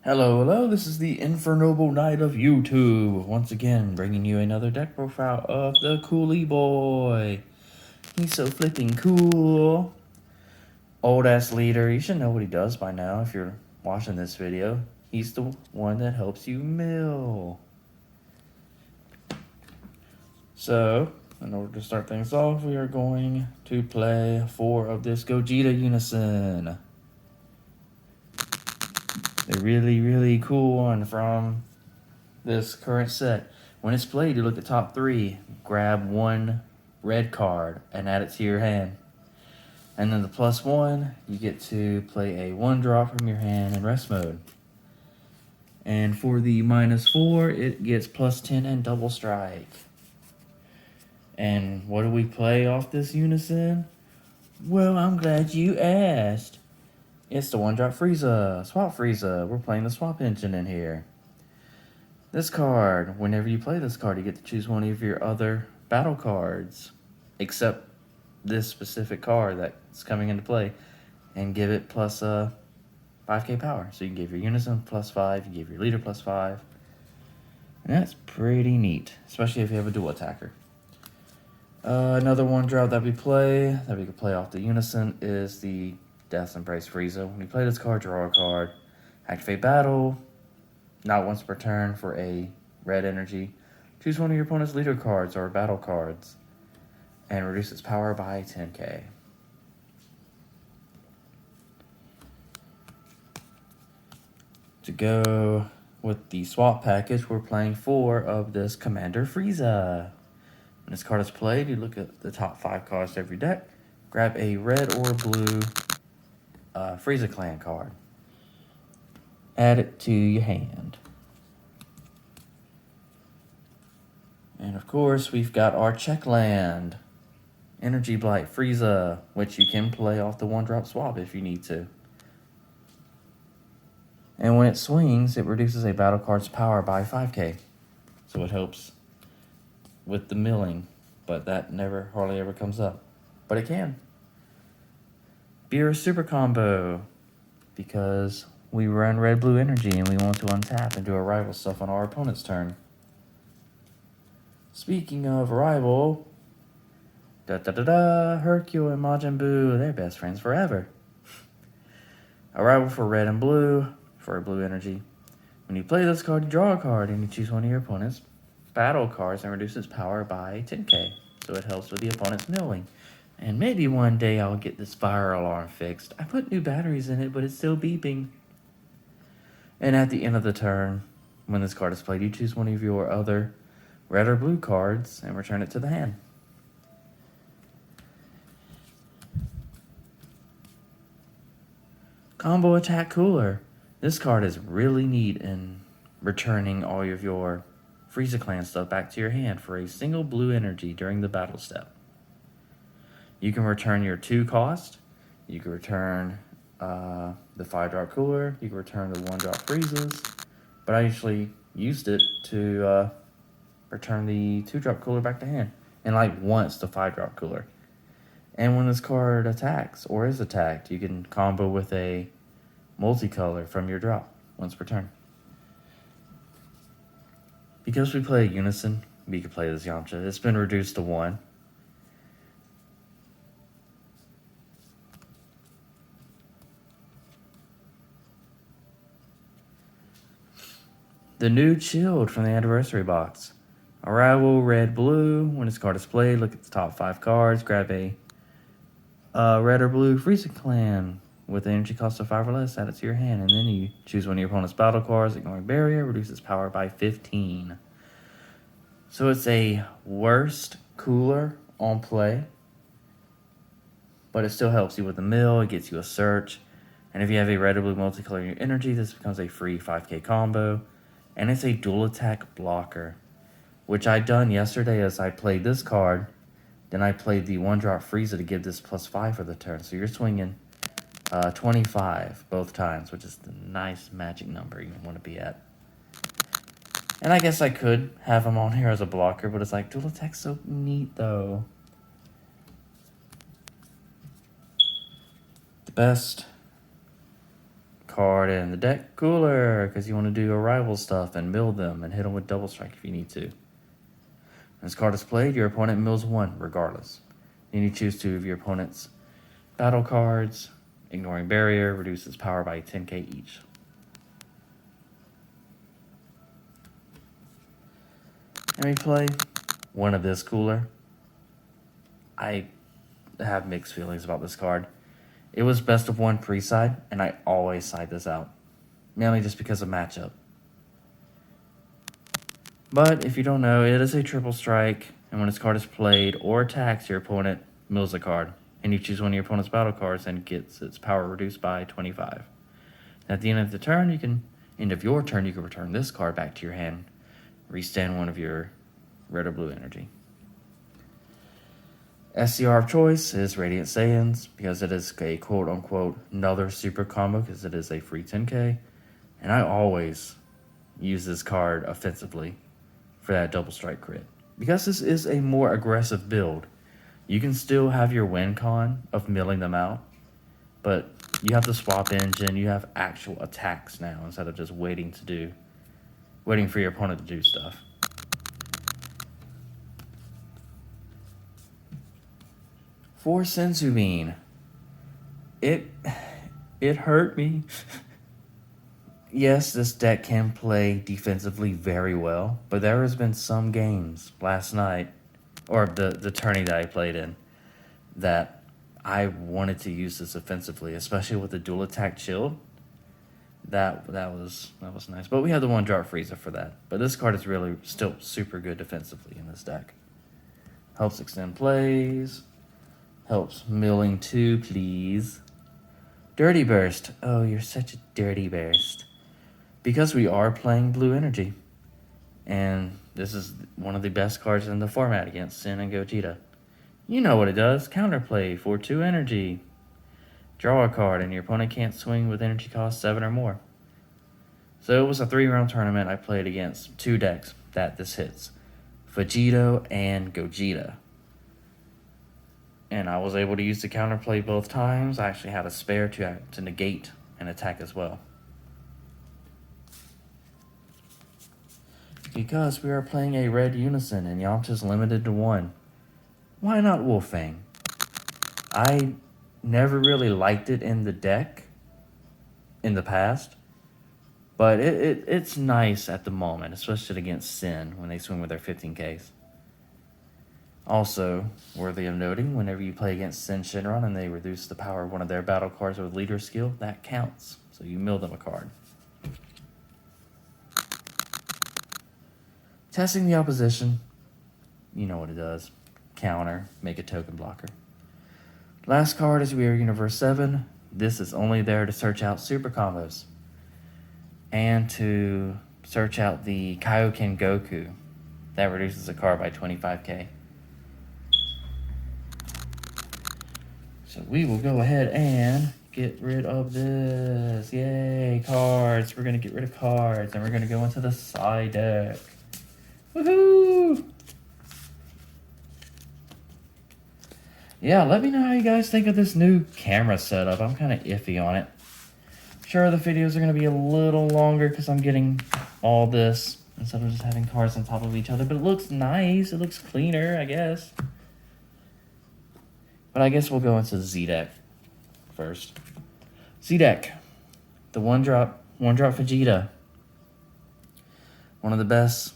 Hello, this is the Infernoble Knight of YouTube, once again bringing you another deck profile of the Coolie Boy. He's so flipping cool. Old-ass leader, you should know what he does by now if you're watching this video. He's the one that helps you mill. So, in order to start things off, we are going to play 4 of this Gogeta Unison. The really cool one from this current set. When it's played, you look at top 3, grab 1 red card and add it to your hand. And then the +1, you get to play a 1-drop from your hand in rest mode. And for the -4, it gets +10 and double strike. And what do we play off this Unison? Well, I'm glad you asked. It's the 1-drop Frieza, Swap Frieza. We're playing the Swap Engine in here. This card, whenever you play this card, you get to choose one of your other battle cards, except this specific card that's coming into play, and give it plus 5k power. So you can give your Unison +5, you give your leader +5, and that's pretty neat, especially if you have a dual attacker. Another 1-drop that we could play off the Unison is the Death Embrace Frieza. When you play this card, draw a card, activate battle, not once per turn for a red energy. Choose one of your opponent's leader cards or battle cards and reduce its power by 10k. To go with the swap package, we're playing 4 of this Commander Frieza. When this card is played, you look at the top 5 cards to every deck, grab a red or blue Frieza Clan card. Add it to your hand. And of course, we've got our Checkland, Energy Blight Frieza, which you can play off the 1-drop swap if you need to. And when it swings, it reduces a battle card's power by 5k. So it helps with the milling, but that hardly ever comes up. But it can. Beerus Super Combo, because we run red-blue energy and we want to untap and do arrival stuff on our opponent's turn. Speaking of arrival, Hercule and Majin Buu, they're best friends forever. Arrival for red and blue, for a blue energy. When you play this card, you draw a card and you choose one of your opponent's battle cards and reduce its power by 10k. So it helps with the opponent's milling. And maybe one day I'll get this fire alarm fixed. I put new batteries in it, but it's still beeping. And at the end of the turn, when this card is played, you choose one of your other red or blue cards and return it to the hand. Combo Attack Cooler. This card is really neat in returning all of your Frieza Clan stuff back to your hand for a single blue energy during the battle step. You can return your 2 cost. You can return the 5-drop cooler. You can return the 1-drop Friezas. But I actually used it to return the 2-drop cooler back to hand. And like once the 5-drop cooler. And when this card attacks or is attacked, you can combo with a multicolor from your drop once per turn. Because we play Unison, we can play this Yamcha. It's been reduced to 1. The new Chilled from the anniversary box. Arrival, red, blue. When this card is played, look at the top 5 cards. Grab a red or blue Frieza Clan with an energy cost of 5 or less. Add it to your hand. And then you choose one of your opponent's battle cards. Ignoring barrier, reduces power by 15. So it's a worst cooler on play. But it still helps you with the mill. It gets you a search. And if you have a red or blue multicolor in your energy, this becomes a free 5k combo. And it's a dual attack blocker, which I done yesterday as I played this card. Then I played the 1-drop Frieza to give this +5 for the turn. So you're swinging 25 both times, which is the nice magic number you want to be at. And I guess I could have him on here as a blocker, but it's like, dual attack's so neat though. The best card in the deck cooler because you want to do arrival stuff and mill them and hit them with double strike if you need to. When this card is played, your opponent mills 1 regardless. Then you choose 2 of your opponent's battle cards. Ignoring barrier reduces power by 10k each. And we play one of this cooler. I have mixed feelings about this card. It was best of 1 pre-side, and I always side this out, mainly just because of matchup. But if you don't know, it is a triple strike, and when this card is played or attacks, your opponent mills a card, and you choose one of your opponent's battle cards and gets its power reduced by 25. At the end of your turn, you can return this card back to your hand, restand one of your red or blue energy. SCR of choice is Radiant Saiyans because it is a quote-unquote another super combo because it is a free 10k. And I always use this card offensively for that double strike crit. Because this is a more aggressive build, you can still have your win con of milling them out, but you have the swap engine, you have actual attacks now instead of just waiting for your opponent to do stuff. For Sensubin, it hurt me. Yes, this deck can play defensively very well, but there has been some games last night, or the tourney that I played in, that I wanted to use this offensively, especially with the dual attack shield. That was nice, but we have the 1-drop Frieza for that. But this card is really still super good defensively in this deck. Helps extend plays. Helps milling 2, please. Dirty Burst. Oh, you're such a dirty burst. Because we are playing blue energy. And this is one of the best cards in the format against Sin and Gogeta. You know what it does. Counterplay for 2 energy. Draw a card and your opponent can't swing with energy cost 7 or more. So it was a 3-round tournament. I played against 2 decks that this hits. Vegito and Gogeta. And I was able to use the counterplay both times. I actually had a spare to negate an attack as well. Because we are playing a red unison and Yamcha's limited to 1. Why not Wolfang? I never really liked it in the deck in the past. But it's nice at the moment, especially against Sin when they swing with their 15Ks. Also, worthy of noting, whenever you play against Sin Shenron and they reduce the power of one of their battle cards with leader skill, that counts. So you mill them a card. Testing the opposition. You know what it does. Counter, make a token blocker. Last card is We Are Universe 7. This is only there to search out super combos. And to search out the Kaioken Goku. That reduces a card by 25k. So we will go ahead and get rid of this. Yay, cards. We're going to get rid of cards. And we're going to go into the side deck. Woohoo! Yeah, let me know how you guys think of this new camera setup. I'm kind of iffy on it. Sure, the videos are going to be a little longer because I'm getting all this instead of just having cards on top of each other. But it looks nice. It looks cleaner, I guess. But I guess we'll go into the Z-Deck first. Z-Deck. The one-drop Vegeta. One of the best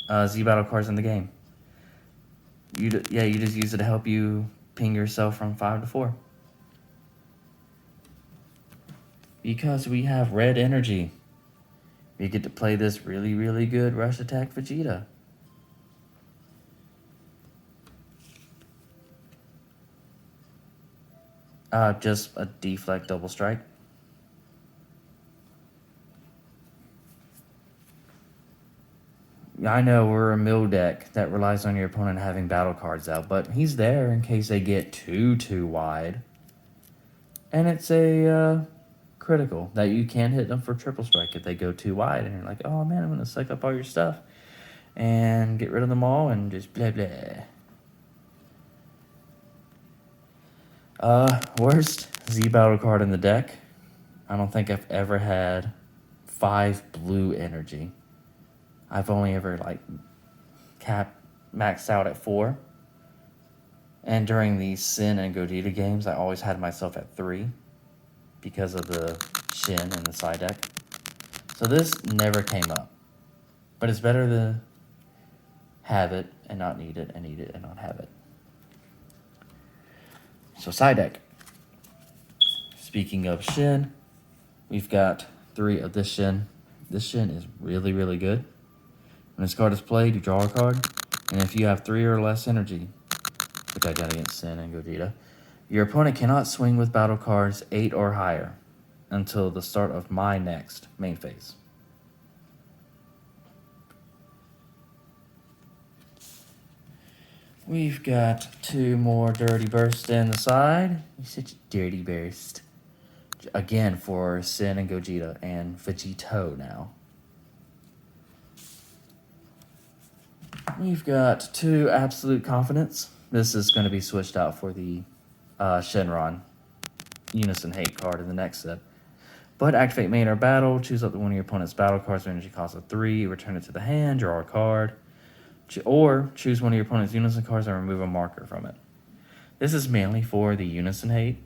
Z-Battle cards in the game. You just use it to help you ping yourself from 5 to 4. Because we have red energy. We get to play this really, really good Rush Attack Vegeta. Just a deflect double strike. I know we're a MiLl deck that relies on your opponent having battle cards out, but he's there in case they get too wide. And it's a critical that you can hit them for triple strike if they go too wide. And you're like, oh man, I'm going to suck up all your stuff and get rid of them all and just blah blah. Worst Z battle card in the deck. I don't think I've ever had 5 blue energy. I've only ever like maxed out at 4. And during the Sin and Gogeta games, I always had myself at 3 because of the Shin and the side deck. So this never came up. But it's better to have it and not need it, and need it and not have it. So side deck. Speaking of Shin, we've got 3 of this Shin. This Shin is really, really good. When this card is played, you draw a card. And if you have 3 or less energy, which I got against Sin and Gogeta, your opponent cannot swing with battle cards 8 or higher until the start of my next main phase. We've got 2 more Dirty Bursts in the side. You're such a dirty burst. Again for Sin and Gogeta and Vegito now. We've got 2 Absolute Confidence. This is going to be switched out for the Shenron Unison Hate card in the next set. But activate main or battle, choose up to one of your opponent's battle cards with energy cost of 3, return it to the hand, draw a card. Or choose one of your opponent's Unison cards and remove a marker from it. This is mainly for the Unison Hate.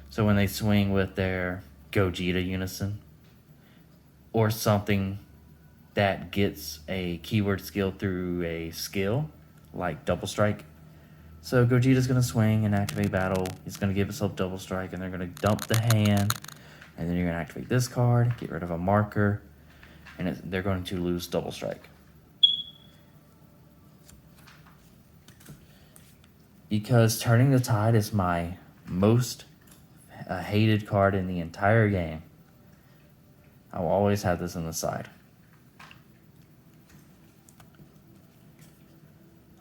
So when they swing with their Gogeta Unison, or something that gets a keyword skill through a skill, like Double Strike. So Gogeta's going to swing and activate battle. He's going to give himself Double Strike, and they're going to dump the hand. And then you're going to activate this card, get rid of a marker, and they're going to lose Double Strike. Because Turning the Tide is my most hated card in the entire game, I will always have this on the side.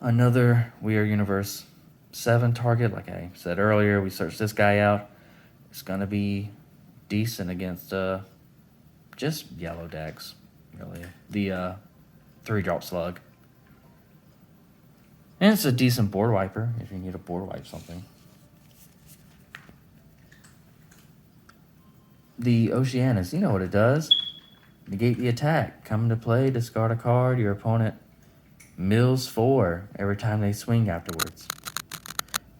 Another Weird Universe 7 target, like I said earlier, we searched this guy out. It's going to be decent against just yellow decks, really. The 3-drop slug. And it's a decent board wiper if you need to board wipe something. The Oceanus, you know what it does. Negate the attack. Come into play, discard a card. Your opponent mills 4 every time they swing afterwards.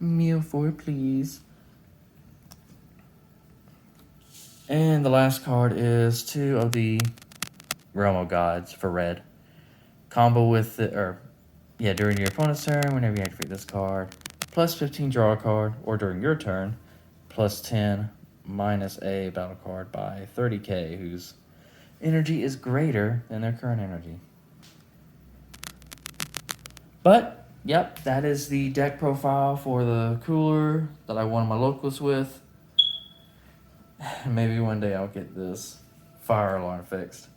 Mill 4, please. And the last card is 2 of the Realm of Gods for red. Combo with the, during your opponent's turn, whenever you activate this card, plus 15 draw a card, or during your turn, plus 10 minus a battle card by 30k, whose energy is greater than their current energy. But, yep, that is the deck profile for the cooler that I won my locals with. Maybe one day I'll get this fire alarm fixed.